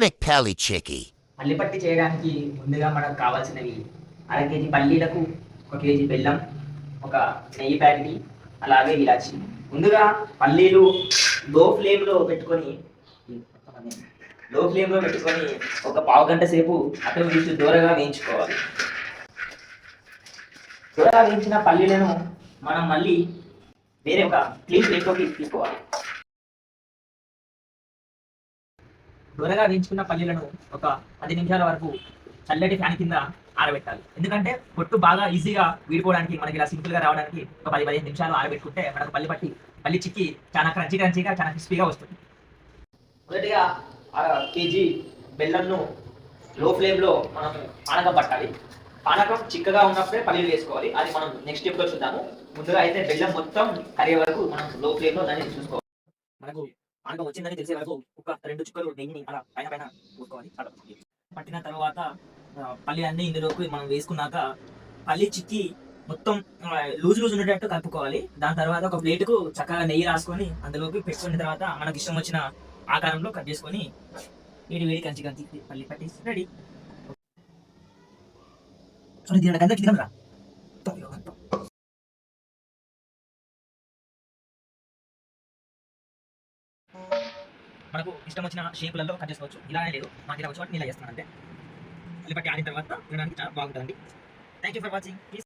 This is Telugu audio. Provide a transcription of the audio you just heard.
make pally chicky. పల్లి పట్టి చేయడానికి ముందుగా మనకు కావాల్సినవి అర కేజీ పల్లీలకు 1 కేజీ బెల్లం, ఒక నెయ్యి ప్యాకెట్, అలాగే ఇలాచి. ముందుగా పల్లీలు లో ఫ్లేమ్లో పెట్టుకొని ఒక పావు గంట సేపు అటు ఇటు దూరగా వేయించుకోవాలి. దూరగా వేయించిన పల్లీలను మనం మళ్ళీ వేరే ఒక క్లీన్ ప్లేట్లోకి తీసుకోవాలి. దూరగా వేయించుకున్న పల్లీలను ఒక 10 నిమిషాల వరకు చల్లటి ఫ్యాన్ కింద ఆరబెట్టాలి. ఎందుకంటే పొట్టు బాగా ఈజీగా వీడిపోవడానికి, మనకి ఇలా సింపుల్గా రావడానికి ఒక 10-15 నిమిషాలు ఆరబెట్టుకుంటే మనకు పల్లి చిక్కి చాలా క్రంచీగా చాలా క్రిస్పీగా వస్తుంది. మొదటిగా అర కేజీ బెల్లంను లో ఫ్లేమ్లో మనం పానకం పట్టాలి. పానకం చిక్కగా ఉన్నప్పుడే పల్లీలు వేసుకోవాలి. అది మనం నెక్స్ట్ స్టెప్లో చూద్దాము. ముందుగా అయితే బెల్లం మొత్తం కరిగే వరకు మనం లో ఫ్లేమ్లో దాన్ని చూసుకోవాలి. మనకు పానకం వచ్చిందని తెలిసే వరకు ఒక 2 చుక్కలు నెయ్యిని అలా పైన పోసుకోవాలి. పట్టిన తర్వాత పల్లి అన్ని ఇందులోకి మనం వేసుకున్నాక పల్లి చిక్కి మొత్తం లూజ్ ఉండేటట్టు కలుపుకోవాలి. దాని తర్వాత ఒక ప్లేటుకు చక్కగా నెయ్యి రాసుకొని అందులోకి పెట్టుకున్న తర్వాత మనకి ఇష్టం వచ్చిన ఆకారంలో కట్ చేసుకొని వేడి కంచి పల్లి పట్టి రెడీ. మనకు ఇష్టం వచ్చిన షేపులలో కట్ చేసుకోవచ్చు. ఇలానే లేదు, మాకు ఇలా వచ్చి ఇలా చేస్తున్నాను అంటే పల్లి పట్టి ఆడిన తర్వాత తినడానికి చాలా బాగుంటుంది. Thank you for watching.